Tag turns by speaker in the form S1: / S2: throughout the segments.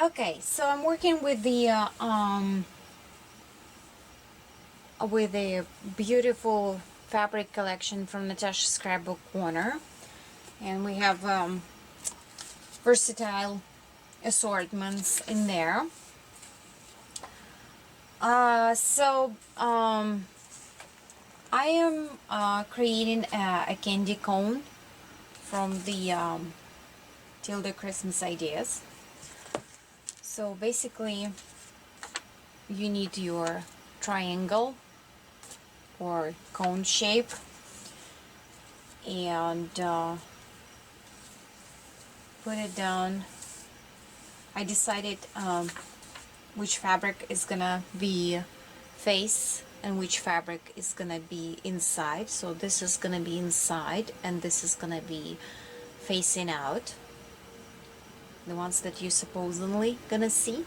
S1: Okay, so I'm working with a beautiful fabric collection from Natasha's Scrapbook Corner, and we have versatile assortments in there. I am creating a candy cone from the Tilda Christmas Ideas. So basically, you need your triangle or cone shape, and put it down. I decided which fabric is gonna be face and which fabric is gonna be inside. So this is gonna be inside and this is gonna be facing out, the ones that you supposedly gonna see.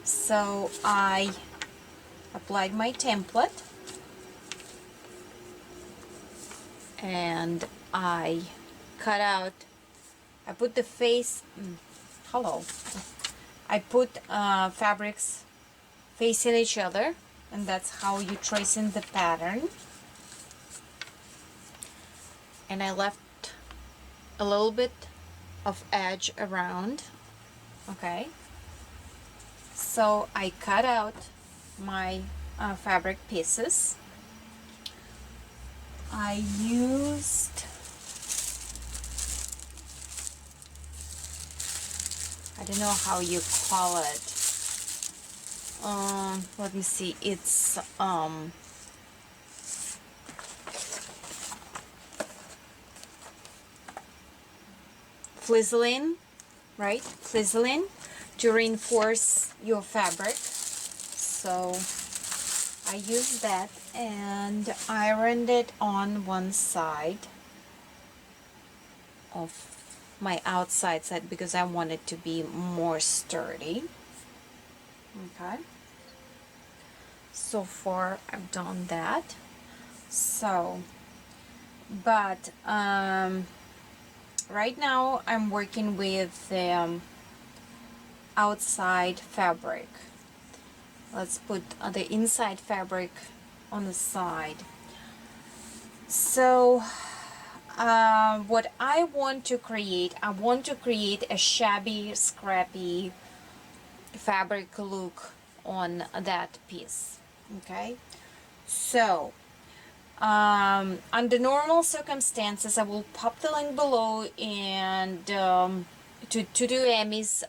S1: So I applied my template and I cut out, I put the face, I put fabrics facing each other, and that's how you trace in the pattern. And I left a little bit of edge around. Okay, so I cut out my fabric pieces. I used, I don't know how you call it. Let me see. It's flizzling, right? Flizzling to reinforce your fabric. So I used that and ironed it on one side of my outside side because I want it to be more sturdy. Okay, so far I've done that. So but right now I'm working with outside fabric. Let's put the inside fabric on the side. So what I want to create a shabby, scrappy fabric look on that piece. Okay, so under normal circumstances I will pop the link below and to do Amy's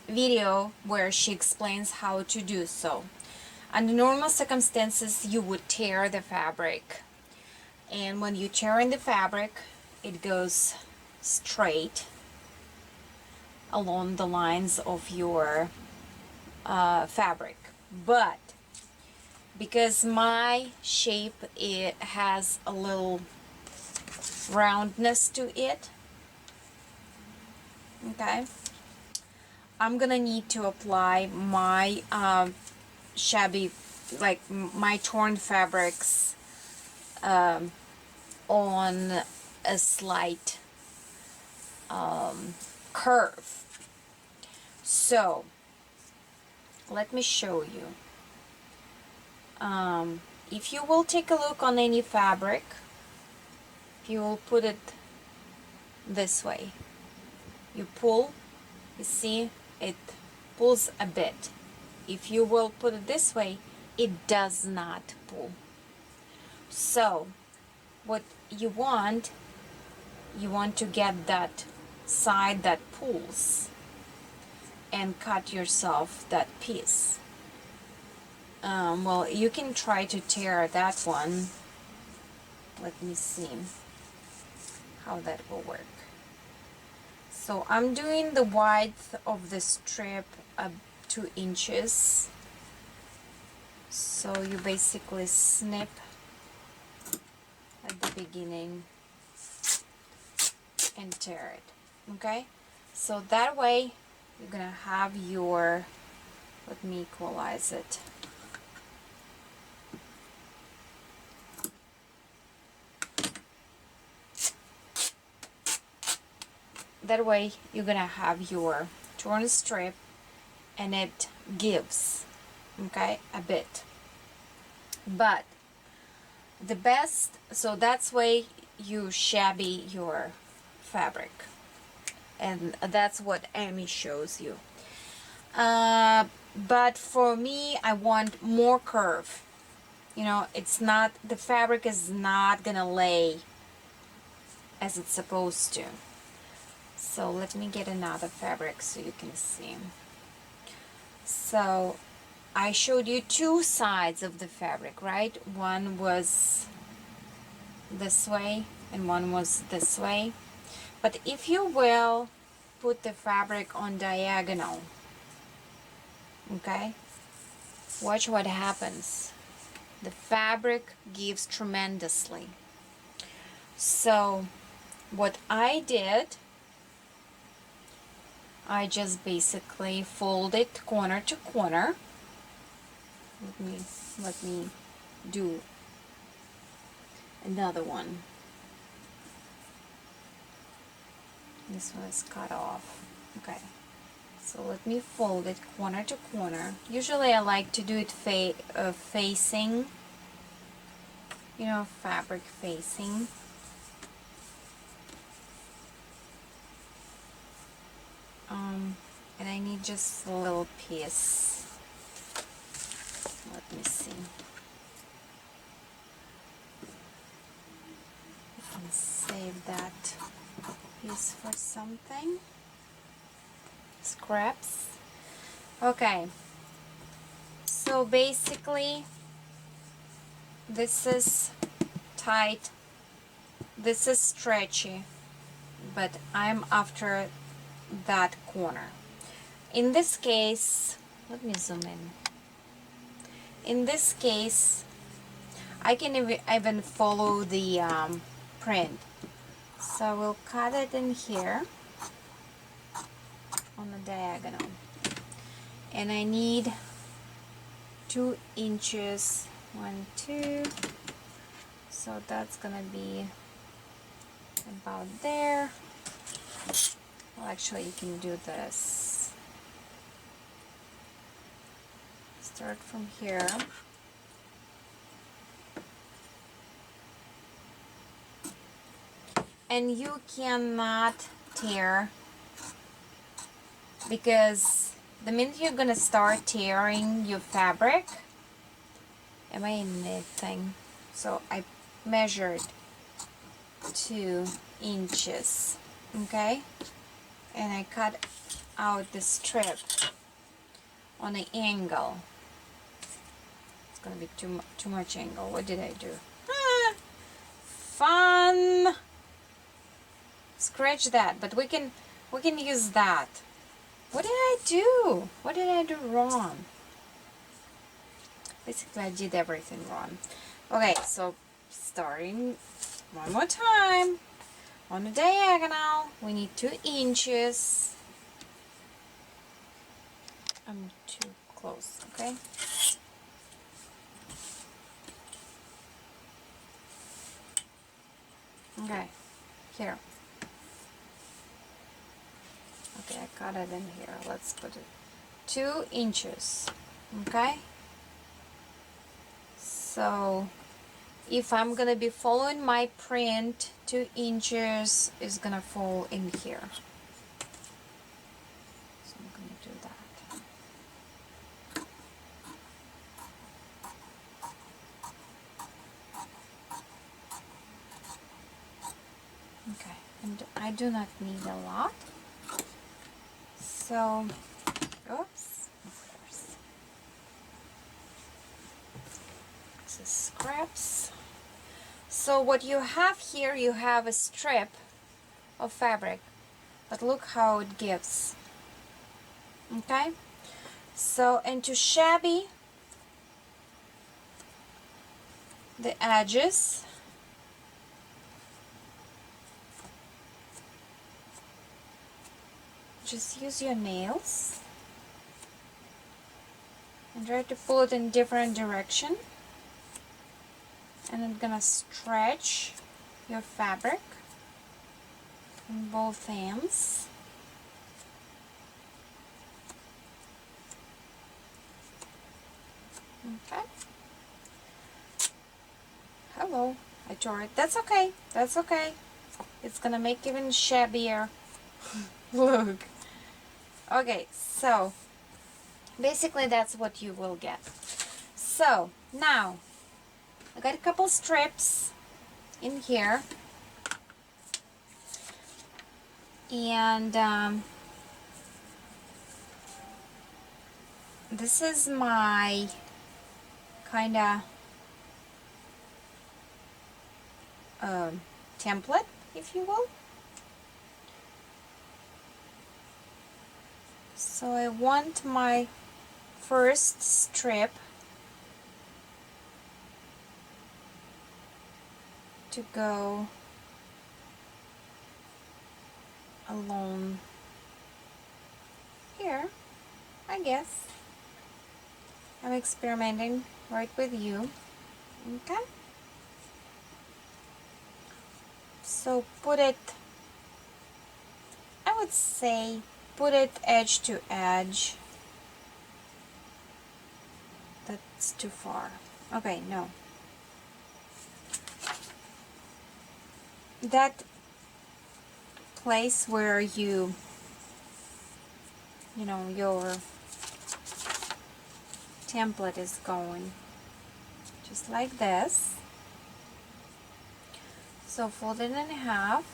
S1: video where she explains how to do so. Under normal circumstances you would tear the fabric, and when you tear in the fabric it goes straight along the lines of your fabric. But because my shape, it has a little roundness to it, okay, I'm gonna need to apply my shabby, like my torn fabrics on a slight curve. So let me show you. If you will take a look on any fabric, if you will put it this way, you pull, you see it pulls a bit. If you will put it this way, it does not pull. So what you want to get that side that pulls and cut yourself that piece. Well, you can try to tear that one. Let me see how that will work. So I'm doing the width of the strip 2 inches. So you basically snip at the beginning and tear it. Okay, so that way you're gonna have your, let me equalize it. that way you're gonna have your torn strip and it gives, okay, a bit. But the best, so that's way you shabby your fabric, and that's what Amy shows you. But for me, I want more curve. You know, it's not, the fabric is not gonna lay as it's supposed to. So let me get another fabric so you can see. So I showed you two sides of the fabric, right? One was this way and one was this way. But if you will put the fabric on diagonal, okay, watch what happens. The fabric gives tremendously. So what I did, I just basically folded corner to corner. Let me do another one. This one is cut off. Okay. So let me fold it corner to corner. Usually I like to do it facing, you know, fabric facing. And I need just a little piece. Let me see. I can save that piece for something. Scraps. Okay. So basically, this is tight. This is stretchy, but I'm after that corner. In this case, let me zoom in. In this case, I can even follow the print. So we'll cut it in here on the diagonal. And I need 2 inches, 1, 2. So that's gonna be about there. Well, actually, you can do this. Start from here. And you cannot tear, because the minute you're gonna start tearing your fabric, am I in anything? So I measured 2 inches, okay? And I cut out the strip on the angle. It's gonna be too much angle. What did I do? Fun! Scratch that, but we can use that. What did I do? What did I do wrong? Basically, I did everything wrong. Okay, so starting one more time. On the diagonal, we need 2 inches. I'm too close, okay? Okay, here. Okay, I got it in here. Let's put it 2 inches, okay? So if I'm gonna be following my print, 2 inches is gonna fall in here. So I'm gonna do that. Okay, and I do not need a lot. So, oops, this is scraps. So what you have here, you have a strip of fabric, but look how it gives. Okay, so, and to shabby the edges, just use your nails and try to pull it in different direction, and it's gonna stretch your fabric. on both ends. Okay. Hello, I tore it. That's okay. That's okay. It's gonna make even shabbier. Look. Okay, so basically that's what you will get. So now I got a couple strips in here, and this is my kinda template, if you will. So I want my first strip to go along here, I guess. I'm experimenting right with you. Okay. So put it, I would say, put it edge to edge. That's too far. Okay, no. That place where you know, your template is going. Just like this. So fold it in half.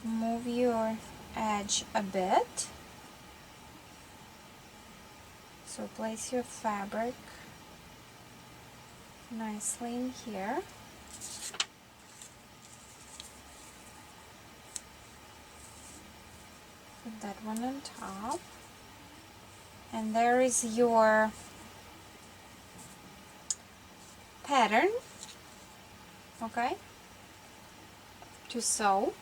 S1: Move your edge a bit. So place your fabric nicely in here. Put that one on top. And there is your pattern, okay, to sew.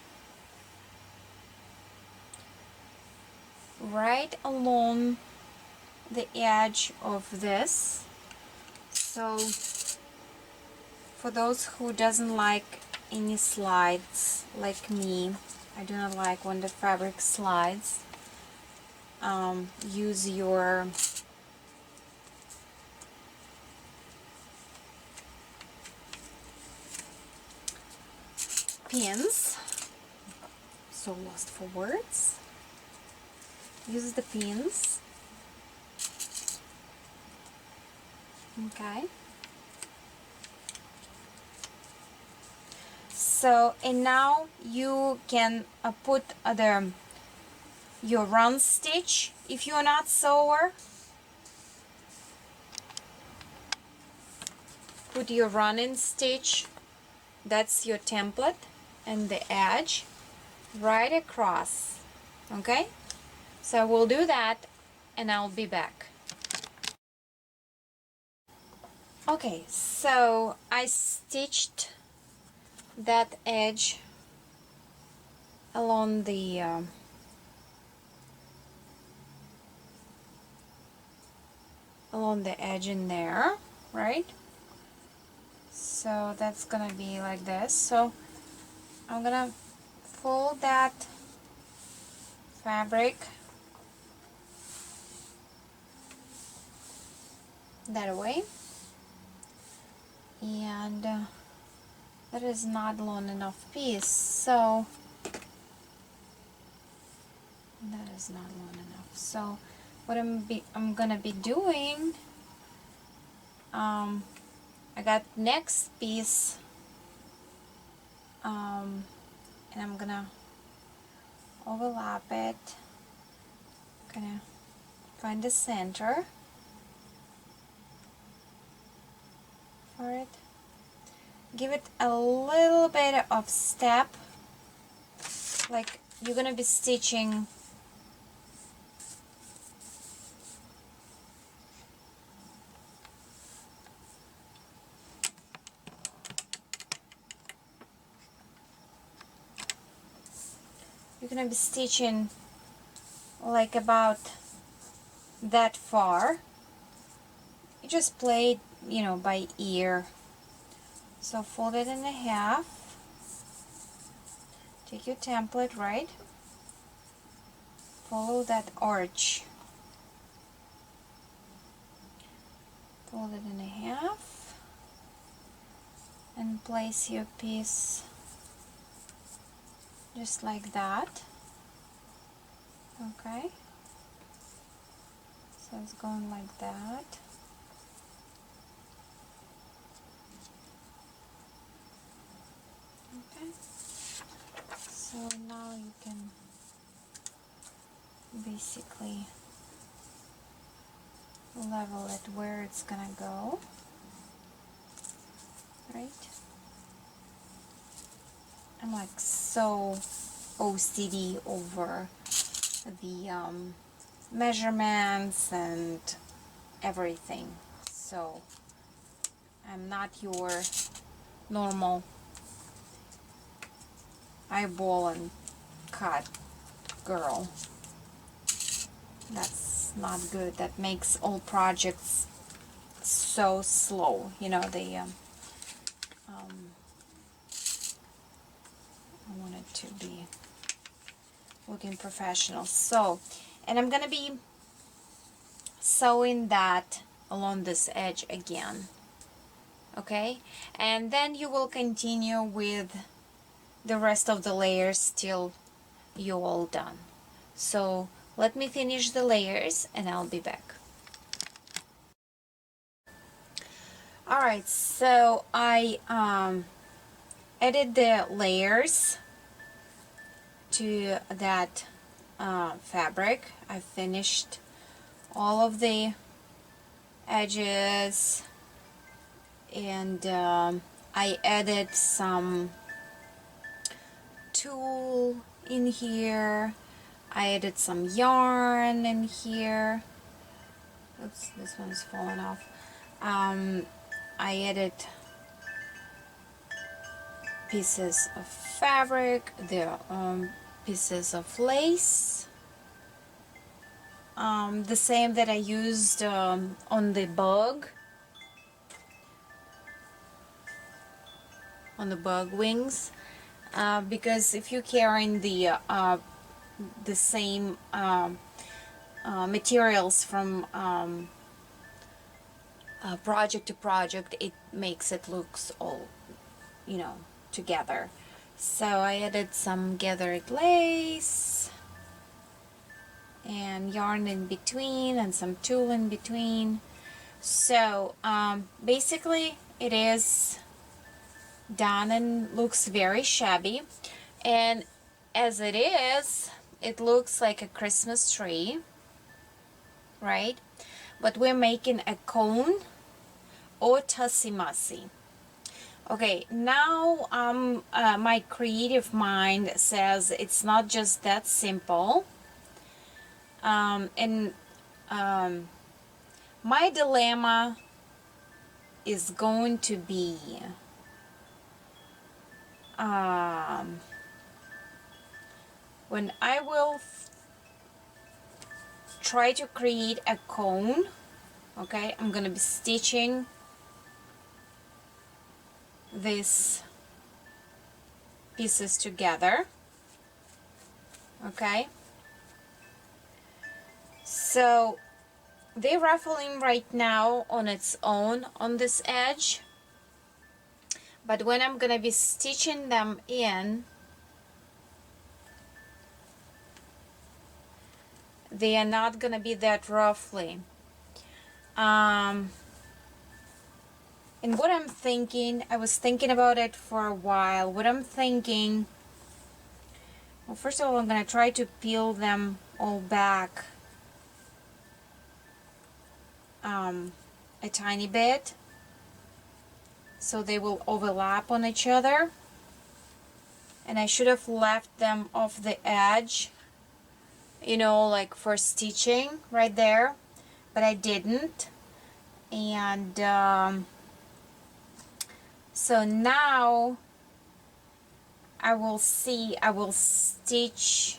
S1: Right along the edge of this. So for those who doesn't like any slides like me, I do not like when the fabric slides, use your pins. So lost for words. Use the pins. Okay. So, and now you can put your run stitch if you're not sewer. Put your running stitch, that's your template, and the edge right across. Okay? So we'll do that and I'll be back. Okay, so I stitched that edge along the edge in there, right? So that's gonna be like this. So I'm gonna fold that fabric that way, and that is not long enough piece, so that is not long enough. So what I'm gonna be doing, I got next piece, and I'm gonna overlap it, gonna find the center for it, give it a little bit of step, like you're gonna be stitching like about that far. You just play it, you know, by ear. So fold it in half. Take your template, right? Follow that arch. Fold it in half and place your piece just like that. Okay, so it's going like that. Okay, so now you can basically level it where it's gonna go, right? I'm like so OCD over the measurements and everything, so I'm not your normal eyeball and cut girl. That's not good. That makes all projects so slow. You know, they I want it to be looking professional. So, and I'm gonna be sewing that along this edge again. Okay, and then you will continue with the rest of the layers till you're all done. So let me finish the layers and I'll be back. Alright, so I added the layers to that fabric. I finished all of the edges, and I added some tulle in here. I added some yarn in here. Oops, this one's falling off. I added pieces of fabric, the pieces of lace, the same that I used on the bug wings, because if you're carrying the same materials from project to project, it makes it looks all, you know, together. So I added some gathered lace and yarn in between and some tulle in between. So basically it is done and looks very shabby, and as it is, it looks like a Christmas tree, right? But we're making a cone or Tussy Mussy. Okay, now my creative mind says it's not just that simple. And my dilemma is going to be when I will try to create a cone. Okay, I'm gonna be stitching these pieces together. Okay, so they're ruffling right now on its own on this edge, but when I'm gonna be stitching them in, they are not gonna be that ruffly. And what I'm thinking, I was thinking about it for a while. What I'm thinking, well, first of all, I'm going to try to peel them all back a tiny bit so they will overlap on each other. And I should have left them off the edge, you know, like for stitching right there, but I didn't. And so now I will stitch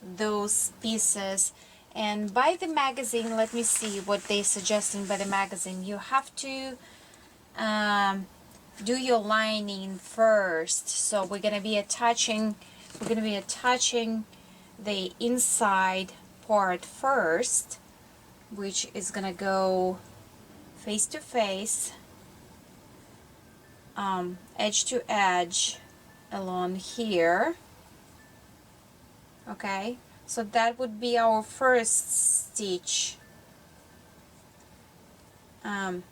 S1: those pieces. And by the magazine, let me see what they're suggesting by the magazine. You have to do your lining first. So we're gonna be attaching the inside part first, which is gonna go face to face, edge to edge along here. Okay, so that would be our first stitch.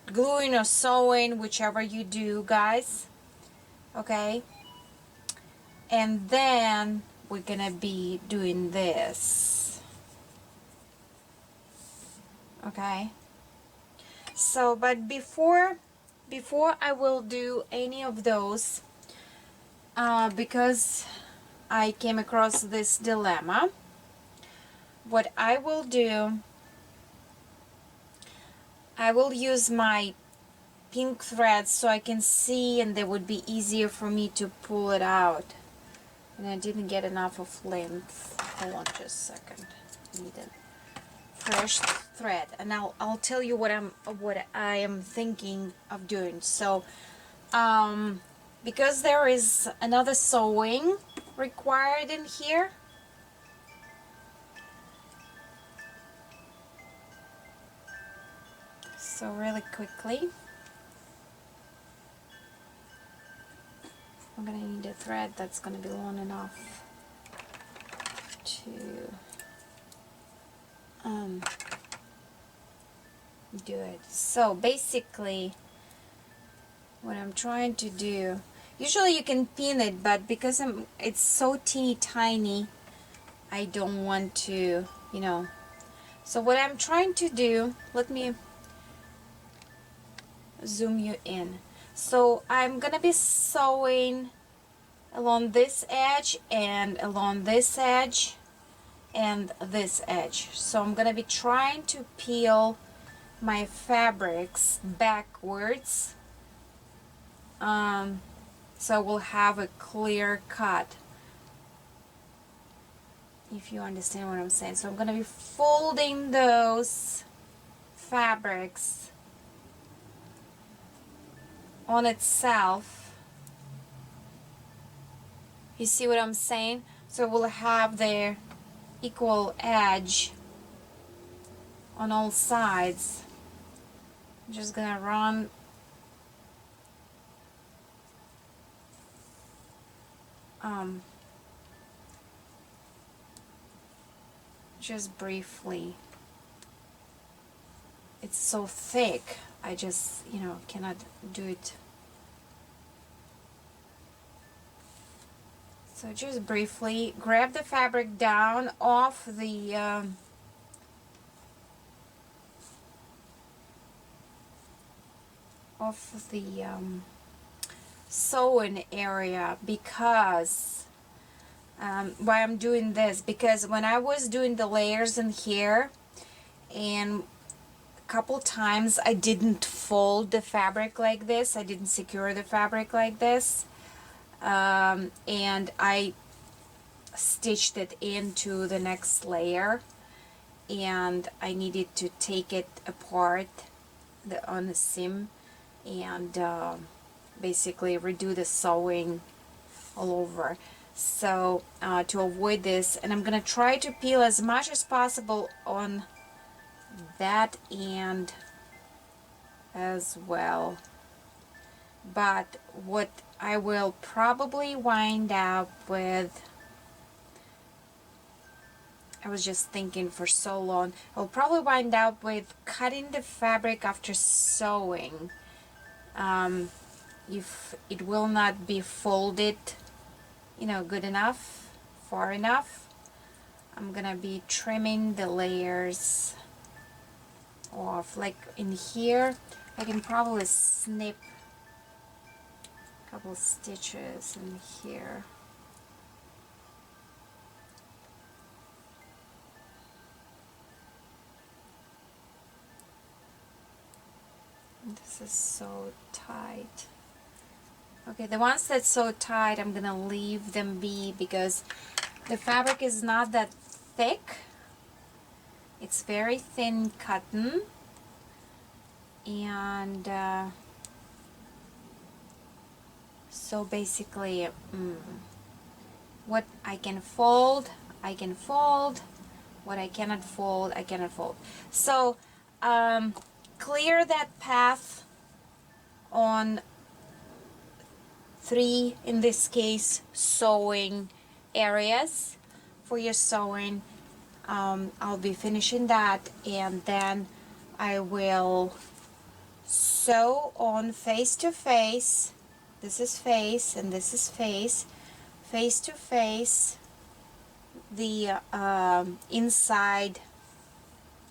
S1: Gluing or sewing, whichever you do, guys. Okay, and then we're gonna be doing this. Okay, so but before I will do any of those, because I came across this dilemma, what I will do, I will use my pink thread so I can see, and that would be easier for me to pull it out. And I didn't get enough of length. Hold on just a second. Need a fresh thread, and I'll tell you what I am thinking of doing. So because there is another sewing required in here, so really quickly I'm gonna need a thread that's gonna be long enough to do it. So basically what I'm trying to do, usually you can pin it, but because it's so teeny tiny, I don't want to, you know. So what I'm trying to do, let me zoom you in. So I'm gonna be sewing along this edge and along this edge and this edge. So I'm gonna be trying to peel my fabrics backwards, so we'll have a clear cut, if you understand what I'm saying. So I'm gonna be folding those fabrics on itself. You see what I'm saying? So we'll have their equal edge on all sides. I'm just gonna run just briefly. It's so thick, I just, you know, cannot do it. So just briefly grab the fabric down off the sewing area, because why I'm doing this, because when I was doing the layers in here, and a couple times I didn't fold the fabric like this, I didn't secure the fabric like this, and I stitched it into the next layer, and I needed to take it apart on the seam and basically redo the sewing all over. So to avoid this, and I'm gonna try to peel as much as possible on that end as well. But what I will probably wind up with, I was just thinking for so long, I'll probably wind up with cutting the fabric after sewing. If it will not be folded, you know, good enough, far enough, I'm gonna be trimming the layers off. Like in here, I can probably snip a couple stitches in here. This is so tight. Okay, the ones that's so tight, I'm gonna leave them be, because the fabric is not that thick. It's very thin cotton, and So basically, what I can fold, I can fold. What I cannot fold, I cannot fold. So clear that path on 3, in this case, sewing areas for your sewing. I'll be finishing that, and then I will sew on face to face. This is face and this is face. Face to face the inside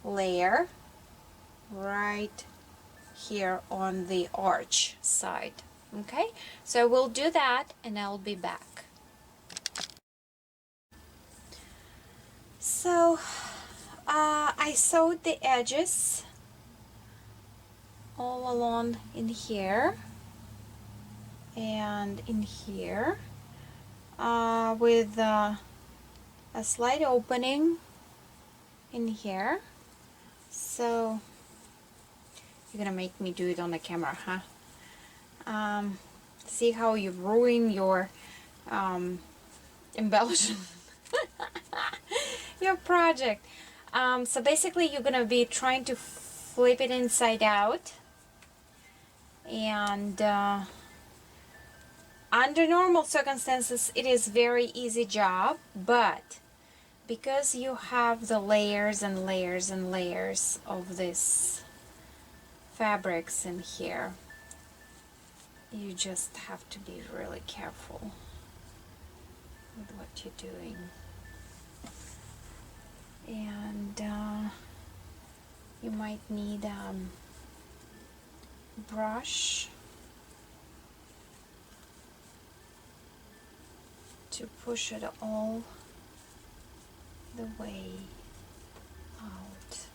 S1: layer right here on the arch side. Okay, so we'll do that and I'll be back. So I sewed the edges all along in here and in here with a slight opening in here. So you're gonna make me do it on the camera, huh? See how you ruin your embellishment, your project. So basically you're gonna be trying to flip it inside out, and under normal circumstances it is very easy job, but because you have the layers and layers and layers of this fabrics in here, you just have to be really careful with what you're doing. And you might need brush to push it all the way out.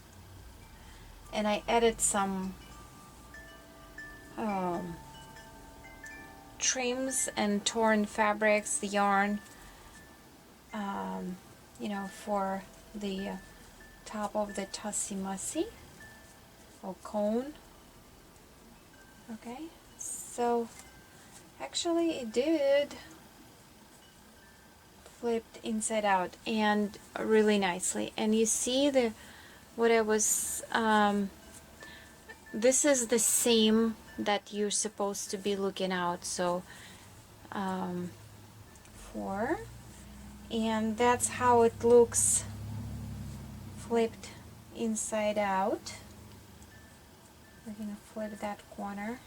S1: And I added some trims and torn fabrics, the yarn, you know, for the top of the Tussy Mussy or cone. Okay, so actually it did flipped inside out and really nicely. And you see the what I was this is the seam that you're supposed to be looking out, so for, and that's how it looks flipped inside out. We're gonna flip that corner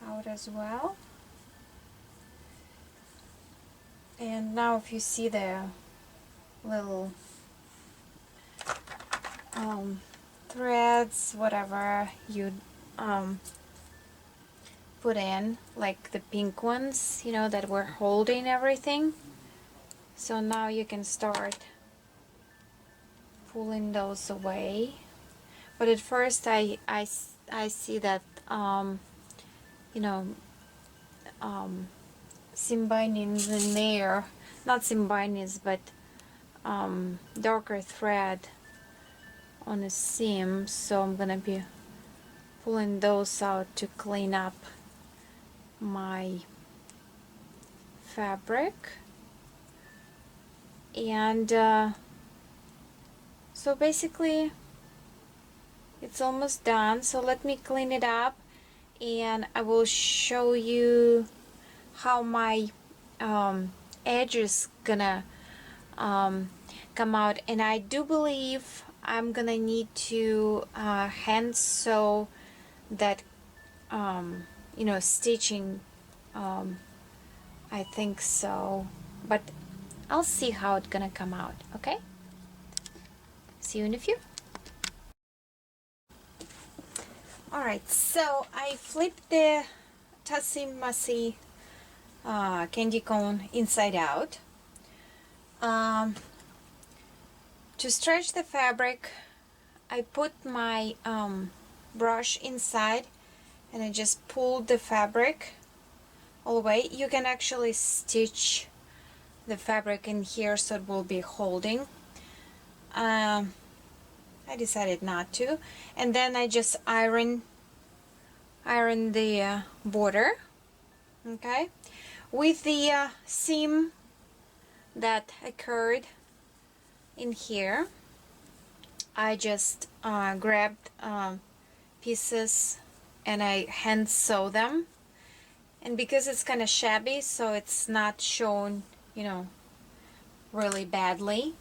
S1: out as well. And now if you see the little threads, whatever you put in, like the pink ones, you know, that were holding everything. So now you can start pulling those away. But at first I see that you know, seam bindings in there, not seam bindings, but darker thread on the seam, so I'm gonna be pulling those out to clean up my fabric. And so basically it's almost done, so let me clean it up and I will show you how my edge is gonna come out. And I do believe I'm gonna need to hand sew that you know, stitching, I think so, but I'll see how it's gonna come out. Okay, see you in a few. Alright, so I flipped the Tussy Mussy candy cone inside out. To stretch the fabric, I put my brush inside and I just pulled the fabric all the way. You can actually stitch the fabric in here so it will be holding. I decided not to, and then I just iron the border Okay, with the seam that occurred in here, I just grabbed pieces and I hand sew them, and because it's kind of shabby, so it's not shown, you know, really badly.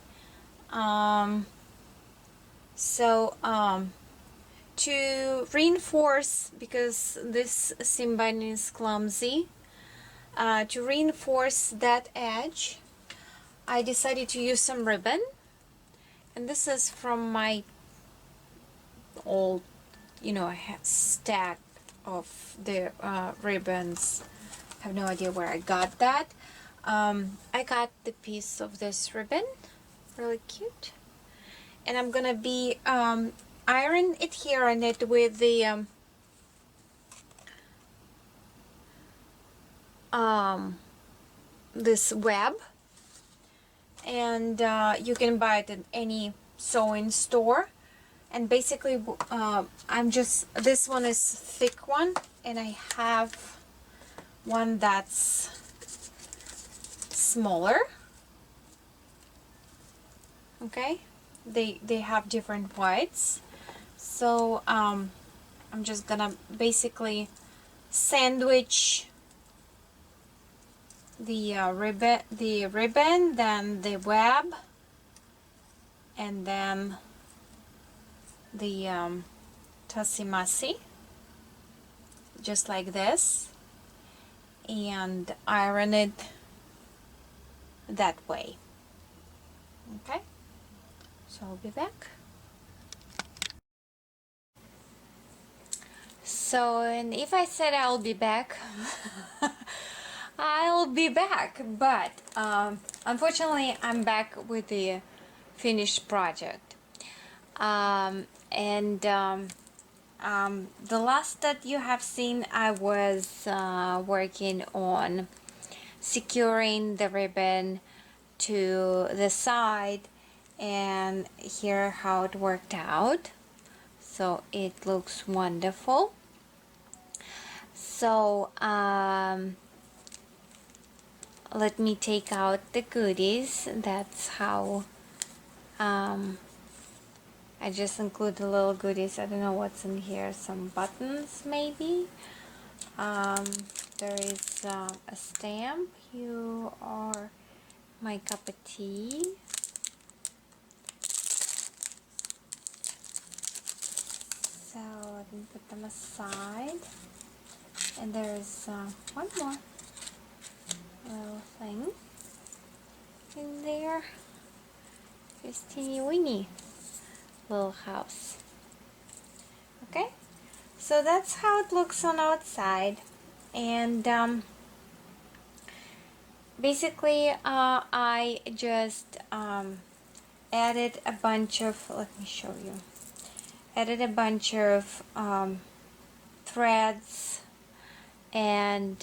S1: To reinforce, because this seam binding is clumsy, to reinforce that edge, I decided to use some ribbon, and this is from my old, you know, stack of the ribbons. I have no idea where I got that. I got the piece of this ribbon, really cute, and I'm gonna be iron it here on it with the this web, and you can buy it at any sewing store. And basically this one is thick one, and I have one that's smaller. Okay, they have different whites, so I'm just gonna basically sandwich the ribbon, then the web, and then the Tussy Mussy, just like this, and iron it that way. Okay, so I'll be back. So, and if I said I'll be back, I'll be back, but unfortunately I'm back with the finished project. The last that you have seen, I was working on securing the ribbon to the side, and here how it worked out. So it looks wonderful. So let me take out the goodies. That's how I just include the little goodies. I don't know what's in here. Some buttons maybe. There is a stamp. You are my cup of tea. So let me put them aside. And there's one more little thing in there. This teeny weeny little house. Okay, so that's how it looks on outside, and basically I just added a bunch of, let me show you, added a bunch of threads and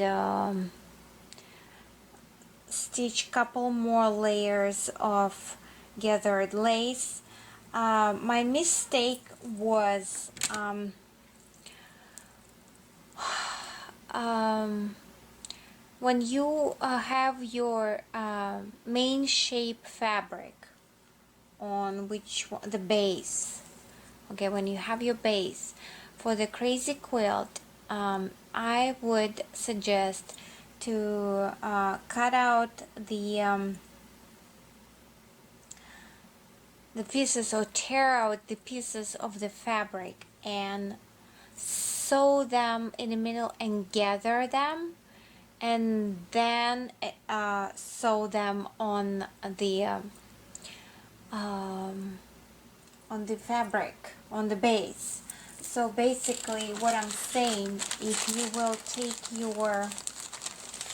S1: stitch couple more layers of gathered lace. My mistake was when you have your main shape fabric on which one, the base, okay, when you have your base for the crazy quilt, I would suggest to cut out the pieces, or tear out the pieces of the fabric and sew them in the middle and gather them, and then sew them on the fabric, on the base. So basically what I'm saying, if you will take your,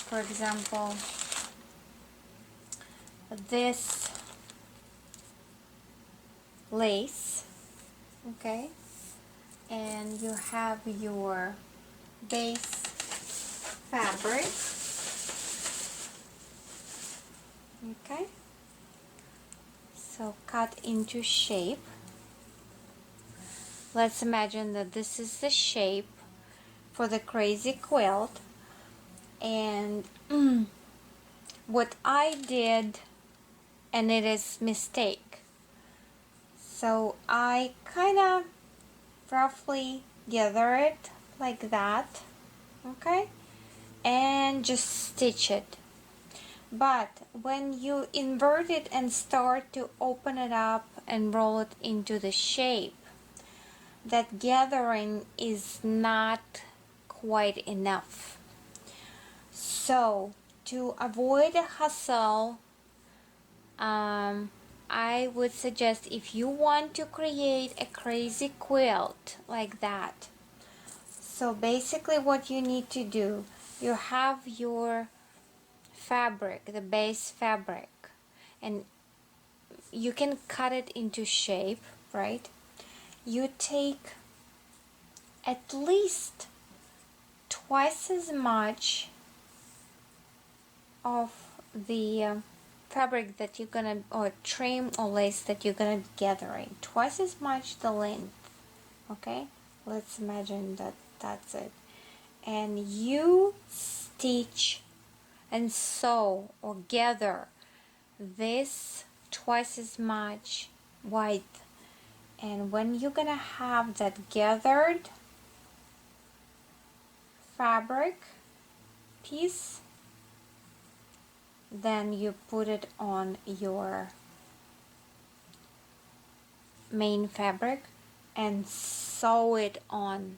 S1: for example, this lace, okay, and you have your base fabric, okay, so cut into shape. Let's imagine that this is the shape for the crazy quilt. And what I did, and it is mistake, so I kind of roughly gather it like that, okay, and just stitch it. But when you invert it and start to open it up and roll it into the shape, that gathering is not quite enough. So to avoid a hassle, I would suggest, if you want to create a crazy quilt like that, so basically what you need to do, you have your fabric, the base fabric, and you can cut it into shape, right? You take at least twice as much of the fabric that you're gonna, or trim or lace that you're gonna be gathering, twice as much the length, okay? Let's imagine that that's it. And you stitch and sew or gather this twice as much width. And when you're gonna have that gathered fabric piece, then you put it on your main fabric and sew it on,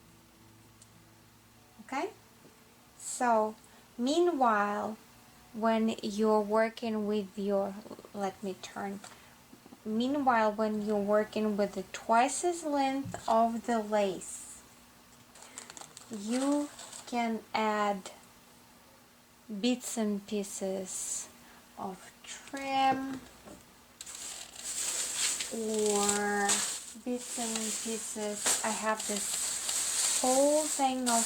S1: okay? So meanwhile, when you're working with your, let me turn, meanwhile when you're working with the twice as length of the lace, you can add bits and pieces of trim or bits and pieces. I have this whole thing of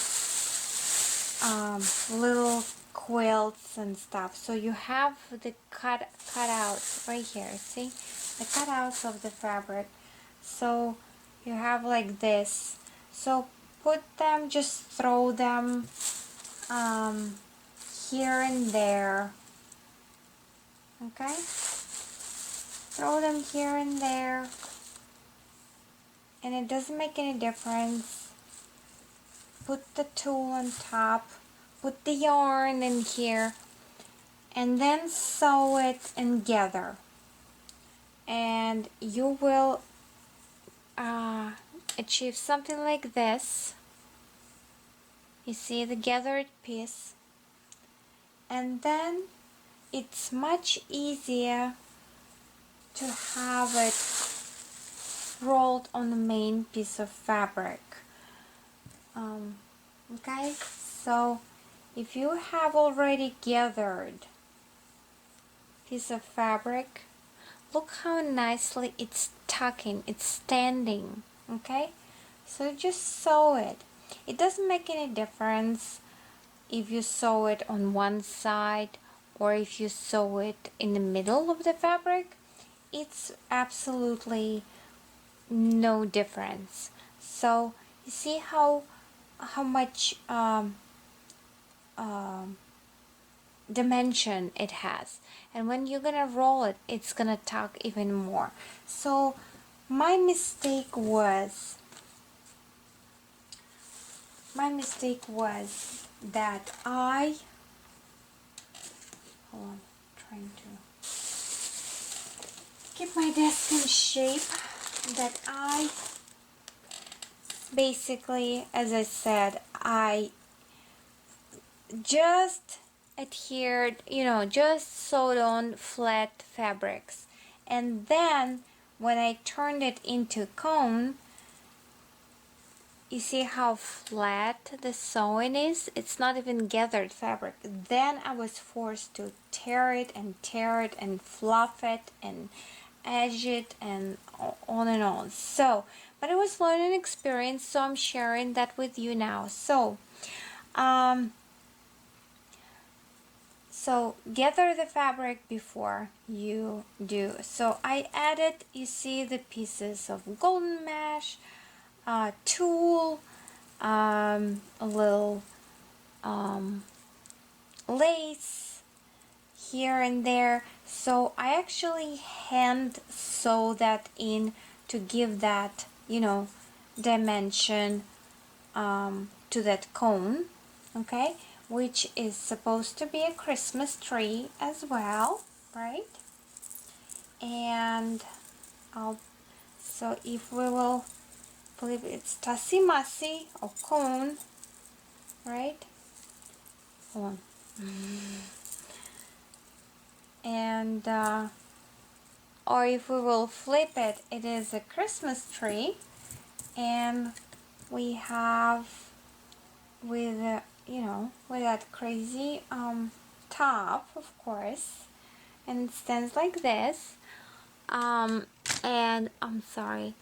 S1: little quilts and stuff. So you have the cutouts right here. See the cutouts of the fabric. So you have like this. So put them, just throw them here and there. Okay, throw them here and there, and it doesn't make any difference. Put the tulle on top, put the yarn in here, and then sew it and gather, and you will achieve something like this. You see the gathered piece, and then it's much easier to have it rolled on the main piece of fabric. Okay, so if you have already gathered piece of fabric, look how nicely it's tucking, it's standing. Okay, so just sew it. It doesn't make any difference if you sew it on one side or if you sew it in the middle of the fabric. It's absolutely no difference. So you see how much dimension it has, and when you're gonna roll it, it's gonna tuck even more. So my mistake was that I, hold on, trying to keep my desk in shape, that I basically, as I said, I just adhered, just sewed on flat fabrics, and then when I turned it into cone, you see how flat the sewing is? It's not even gathered fabric. Then I was forced to tear it and fluff it and edge it and on and on. So, but it was learning experience, so I'm sharing that with you now. So gather the fabric before you do. So I added, you see, the pieces of golden mesh, tulle, a little lace here and there. So I actually hand sew that in to give that, you know, dimension to that cone, okay, which is supposed to be a Christmas tree as well, right? And so if we will believe it's Tussy Mussy or cone, right? Hold on. And or if we will flip it, it is a Christmas tree, and we have with you know, with that crazy top, of course, and it stands like this. And I'm sorry,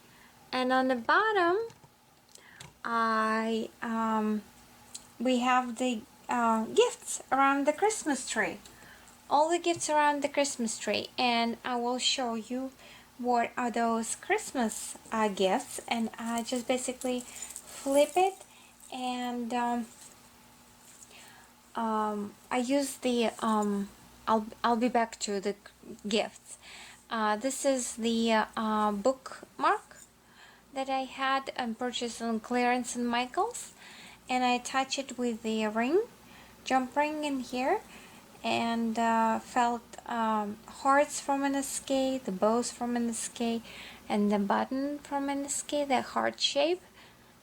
S1: and on the bottom I we have the gifts around the Christmas tree, all the gifts around the Christmas tree, and I will show you what are those Christmas gifts. And I just basically flip it, and I use the I'll be back to the gifts. This is the bookmark that I had and purchased on clearance in Michael's, and I attach it with the ring, jump ring in here, and felt hearts from NSK, the bows from NSK, and the button from NSK, the heart shape.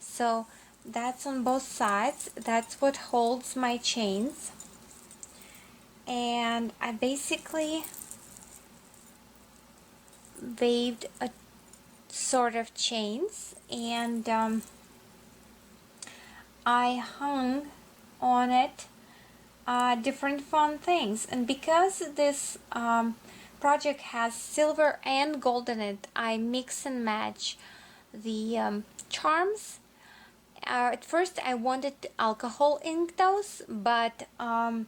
S1: So that's on both sides. That's what holds my chains. And I basically waved a sort of chains, and I hung on it different fun things. And because this project has silver and gold in it, I mix and match the charms. At first I wanted alcohol ink those, but then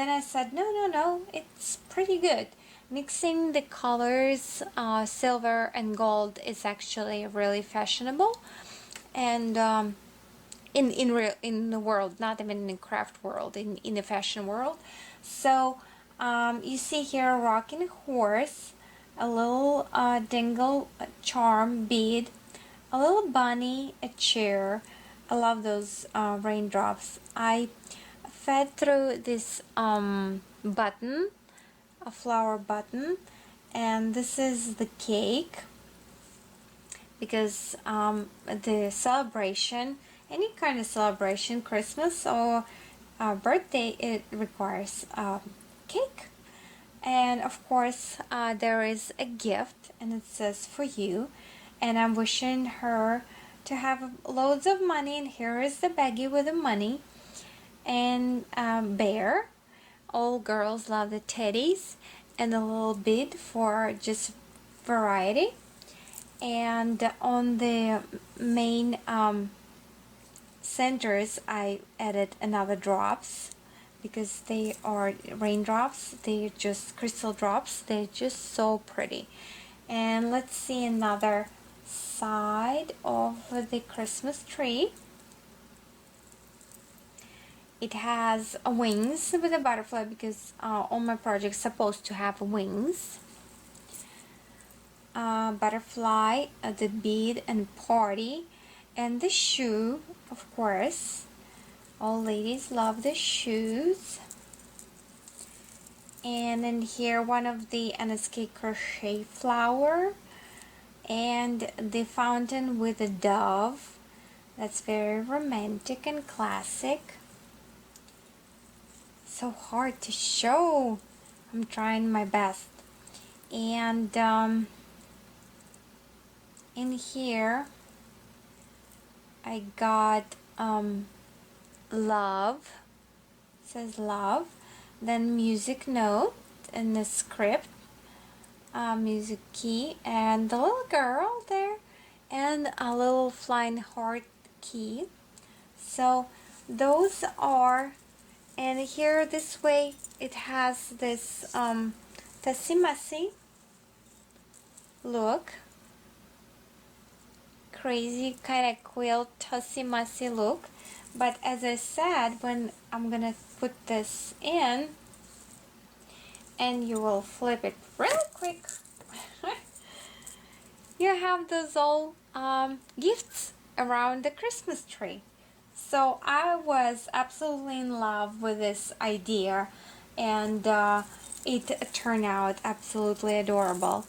S1: I said no, it's pretty good. Mixing the colors, silver and gold, is actually really fashionable, and in the world, not even in the craft world, in the fashion world. So you see here a rocking horse, a little dingle charm bead, a little bunny, a chair. I love those raindrops. I fed through this button, a flower button, and this is the cake, because the celebration, any kind of celebration, Christmas or birthday, it requires cake. And of course there is a gift, and it says for you, and I'm wishing her to have loads of money. And here is the baggie with the money, and bear. All girls love the teddies, and a little bit for just variety. And on the main centers I added another drops, because they are raindrops, they're just crystal drops, they're just so pretty. And let's see another side of the Christmas tree. It has wings with a butterfly, because all my projects supposed to have wings. Butterfly, the bead, and party, and the shoe, of course. All ladies love the shoes. And then here one of the NSK crochet flower, and the fountain with a dove. That's very romantic and classic. So hard to show. I'm trying my best. And in here I got love, it says love, then music note and the script, music key, and the little girl there, and a little flying heart key. So those are, and here this way it has this Tussy Mussy look. crazy kind of quilt Tussy Mussy look. But as I said, when I'm gonna put this in, and you will flip it really quick, you have those all gifts around the Christmas tree. So I was absolutely in love with this idea, and it turned out absolutely adorable,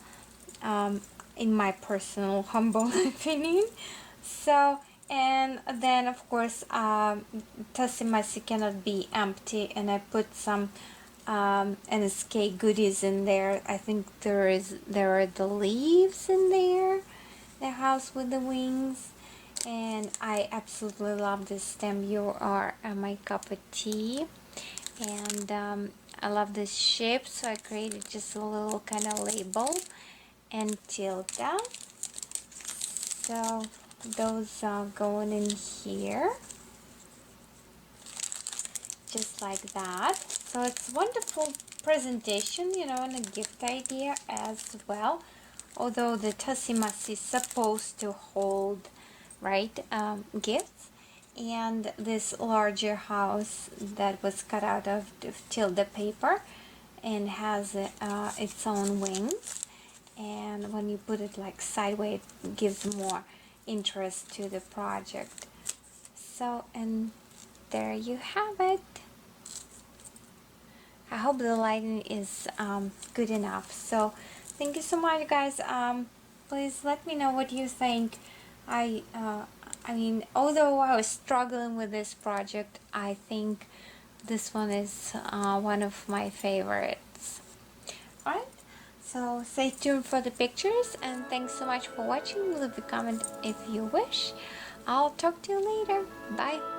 S1: in my personal humble opinion. So, and then of course, Tussy Mussy cannot be empty, and I put some NSK goodies in there. I think there are the leaves in there, the house with the wings, and I absolutely love this stem. You are my cup of tea, and I love this shape, so I created just a little kind of label and tilde. So those are going in here, just like that. So it's wonderful presentation, you know, and a gift idea as well. Although the Tussy Mussy is supposed to hold, right, gifts, and this larger house that was cut out of tilde paper and has its own wings, and when you put it like sideways, it gives more interest to the project. So, and there you have it. I hope the lighting is good enough. So thank you so much, guys. Please let me know what you think. I mean, although I was struggling with this project, I think this one is one of my favorites. Alright, so stay tuned for the pictures, and thanks so much for watching. Leave a comment if you wish. I'll talk to you later. Bye.